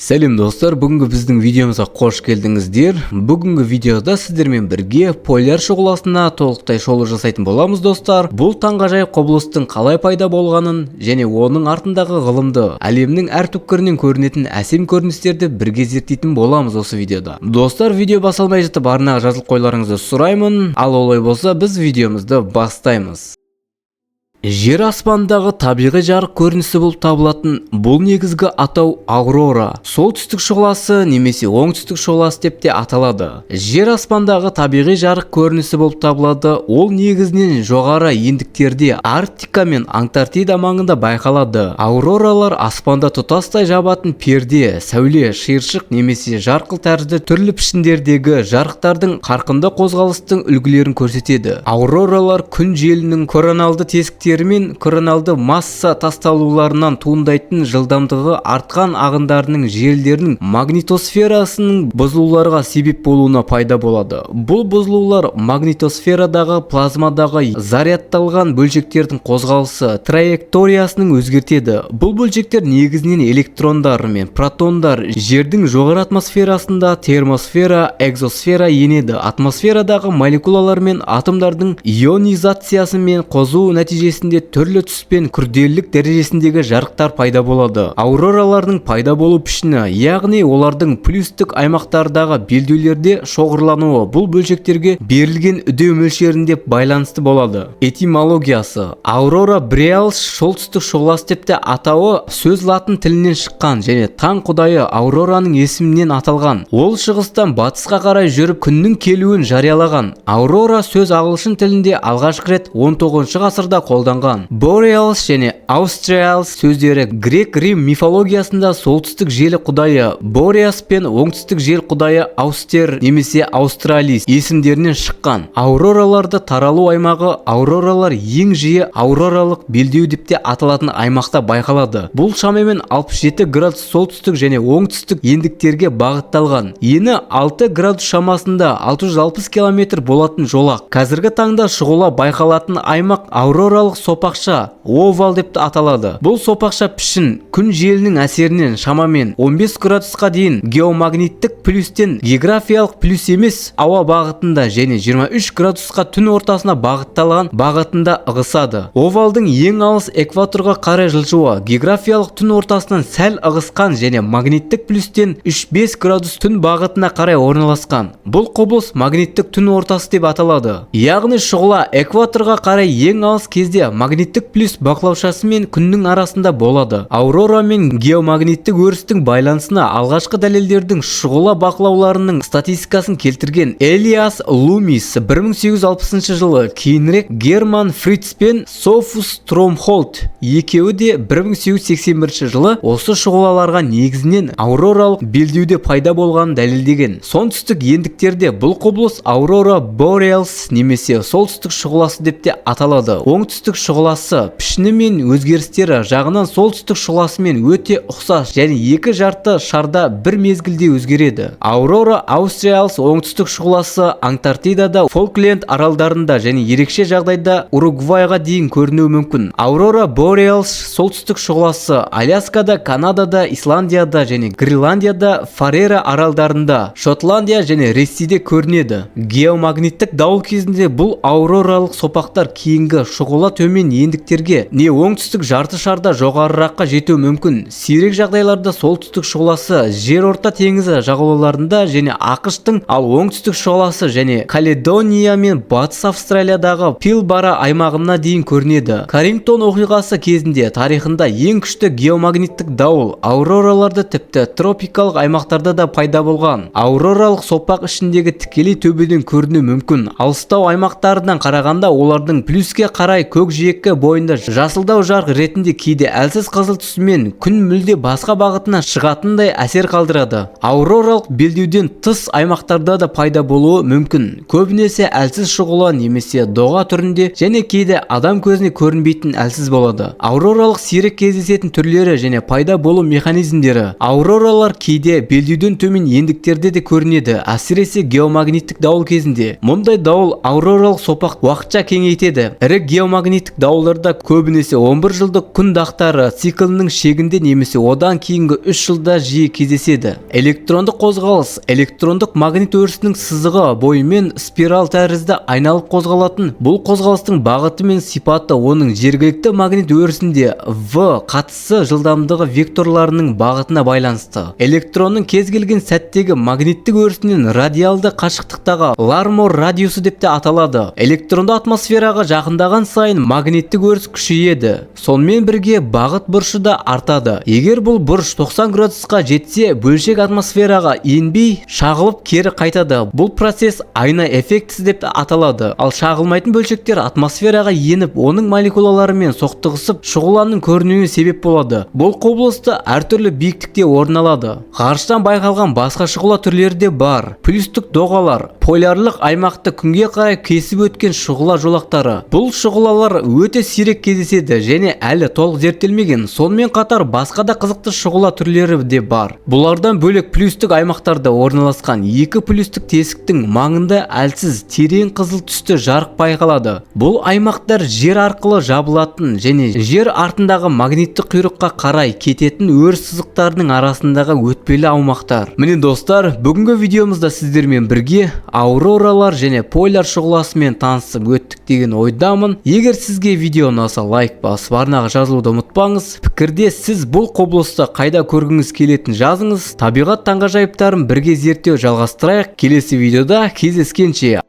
Сәлем достар, бүгінгі біздің видеомызға қош келдіңіздер. Бүгінгі видеода сіздермен бірге поляр шұғыласына толықтай шолу жасайтын боламыз достар. Бұл таңғажайып құбылыстың қалай пайда болғанын және оның артындағы ғылымды, әлемнің әр түкпірінен көрінетін әсем көріністерді бірге зерттейтін боламыз осы видеода. Достар, видео басылмай жатып арнаға жазылып қойларыңызды сұраймын. Ал олай болса, біз видеомызды бастаймыз. Жер аспандағы табиғи жарық көрінісі болып табылатын бұл негізгі атау аурора, солтүстік шұғыласы немесе оңтүстік шұғыласы деп те аталады. Жер аспандағы табиғи жарық көрінісі болып табылады. Ол негізінен жоғары ендіктерде Арктика мен Антарктида маңында байқалады. Ауроралар аспанда тұтастай жабатын перде, сәуле, шиыршық немесе жарқыл тәрізді түрлі пішіндердегі жарықтардың қарқынды қозғалыстың үлгілерін көрсетеді. Ауроралар күн желінің короналды тесіктері мен короналды масса тасталуларынан туындайтын жылдамдығы артқан ағындарының желдерінің магнитосферасының бұзылуларға себеп болуына пайда болады. Бұл бұзылулар магнитосферадағы плазмадағы зарядталған бөлшектердің қозғалысы траекториясының өзгертеді. Бұл бөлшектер негізінен электрондар мен протондар жердің жоғары атмосферасында термосфера, экзосфера енеді. Атмосферадағы молекулалар мен атомдардың ионизациясы мен қозу нәтижесінде түрлі түс пен күрделілік дәрежесіндегі жарықтар пайда болады. Ауроралардың пайда болу пішіні, яғни олардың плюстік аймақтардағы белдеулерде шоғырлануы бұл бөлшектерге берілген үдеу мөлшерінде байланысты болады. Этимологиясы: аурора бореалис солтүстік шұғыласы деп те атауы сөз латын тілінен шыққан және таң құдайы аурораның есімінен аталған. Ол шығыстан батысқа қарай жүріп күннің келуін жариялаған. Аурора сөз ағылшын тілінде алғашқы рет 19 ғасырда қолданған. Borealis және Australis сөздері грек-рим мифологиясында солтүстік жел құдайы Boreas пен оңтүстік жел құдайы Аустер немесе Australis есімдерінен шыққан. Аурораларды таралу аймағы ауроралар ең жиі ауроралық белдеу деп те аталатын аймақта байқалады. Бұл шамамен 67 градус солтүстік және оңтүстік ендіктерге бағытталған. Ені 6 градус шамасында 660 км болатын жолақ. Қазіргі таңда шұғыла байқалатын аймақ ауроралық сопақша овал деп аталады. Бұл сопақша пішін күн желінің әсерінен шамамен 15 градусқа дейін геомагниттік плюстен географиялық плюс емес ауа бағытында және 23 градусқа түн ортасына бағытталған бағытында ығысады. Овалдың ең алыс экваторға қарай жылжуы географиялық түн ортасынан сәл ығысқан және магниттік плюстен 3-5 градус түн бағытына қарай орналасқан. Бұл құбылыс магниттік түн ортасы деп аталады. Яғни шұғыла экваторға қарай ең алыс кезде магниттік плюс бақылаушасы мен күннің арасында болады. Аурора мен геомагниттік өрістің байланысына алғашқы дәлелдердің шұғыла бақылауларының статистикасын келтірген Элиас Лумис 1860 жылы, кейінірек Герман Фриц пен Софус Тромхолд екеуі де 1881 жылы осы шұғылаларға негізінен ауроралық белдеуде пайда болғанын дәлелдеген. Солтүстік ендіктерде бұл құбылыс аурора бореалис немесе солтүстік шұғыласы деп те аталады. Оңтүстік шұғыласы пішіні мен өзгерістері жағынан солтүстік шұғыласымен өте ұқсас және екі жарты шарда бір мезгілде өзгереді. Аурора Australis оңтүстік шұғыласы Антарктидада, Фолкленд аралдарында және ерекше жағдайда Уругвайға дейін көрінуі мүмкін. Аурора Borealis солтүстік шұғыласы Аляскада, Канадада, Исландияда және Гренландияда, Фарера аралдарында, Шотландия және Ресейде көрінеді. Геомагниттік дауыл кезінде бұл ауроралық сопақтар кейінгі шұғыла төмен ендіктерге не оңтүстік жарты шарда жоғарыраққа жетуі мүмкін. Сирек жағдайларда солтүстік шұғыласы жер орта теңізі жағалауларында және ақш-тың, ал оңтүстік шұғыласы және Каледония мен батыс Австралиядағы Пилбара аймағына дейін көрінеді. Каррингтон оқиғасы кезінде тарихында ең күшті геомагниттік дауыл аурораларды тіпті тропикалық аймақтарда да пайда болған. Ауроралық сопақ ішіндегі тікелей төбеден көрінуі мүмкін. Алыстау аймақтарынан қарағанда олардың плюске қарай көкжиекке бойында жасылдау жарық ретінде кейде әлсіз қызыл түсімен күн мүлде басқа бағытына шығатындай әсер қалдырады. Ауроралық белдеуден тыс аймақтарда да пайда болуы мүмкін. Көбінесе әлсіз шұғыла немесе доға түрінде және кейде адам көзіне көрінбейтін әлсіз болады. Ауроралық сирек кездесетін түрлері және пайда болу механизмдері. Ауроралар кейде белдеуден төмен ендіктерде де көрінеді, әсіресе геомагниттік дауыл кезінде. Мұндай дауыл ауроралық сопақ уақытша кеңейтеді. Ірі геомагниттік магниттік дауларда көбінесе 11 жылдық күн дақтары циклінің шегінде немесе одан кейінгі 3 жылда жиі кездеседі. Электрондық қозғалыс электрондық магнит өрісінің сызығы бойымен спираль тәрізді айналып қозғалатын. Бұл қозғалыстың бағыты мен сипаты оның жергілікті магнит өрісінде V қатысы жылдамдығы векторларының бағытына байланысты. Электронның кез келген сәттегі магниттік өрісінен радиалды қашықтықтағы Лармор радиусы деп те аталады. Электронды атмосфераға жақындаған сайын магниттік өріс күшейеді. Сонымен бірге бағыт бұрышы да артады. Егер бұл бұрыш 90 градусқа жетсе, бөлшек атмосфераға енбей, шағылып кері қайтады. Бұл процесс айна эффектісі деп аталады. Ал шағылмайтын бөлшектер атмосфераға еніп, оның молекулаларымен соқтығысып, шұғыланың көрінуіне себеп болады. Бұл құбылысты әртүрлі биіктікте орын алады. Ғарыштан байқалған басқа шұғыла түрлері де бар. Плюстік доғалар, полярлық аймақты күнге қарай кесіп өткен шұғыла жолақтары. Бұл шұғылалар өте сирек кездеседі және әлі толық зерттелмеген. Сонымен қатар басқа да қызықты шұғыла түрлері де бар. Бұлардан бөлек плюстік аймақтарда орналасқан екі плюстік тесіктің маңында әлсіз терең қызыл түсті жарық байқалады. Бұл аймақтар жер арқылы жабылатын және жер артындағы магниттік құйрыққа қарай кететін өріс сызықтарының арасындағы өтпелі аумақтар. Міне достар, бүгінгі видеомызда сіздермен бірге ауроралар және поляр шұғыласымен танысып өттік деген ойдамын. Егер сізге видео ұнаса, лайк басып арнаға жазылуды ұмытпаңыз. Пікірде сіз бұл құбылысты қайда көргіңіз келетін жазыңыз. Табиғат таңғажайыптарын бірге зерттеу жалғастырайық. Келесі видеода кездескенше.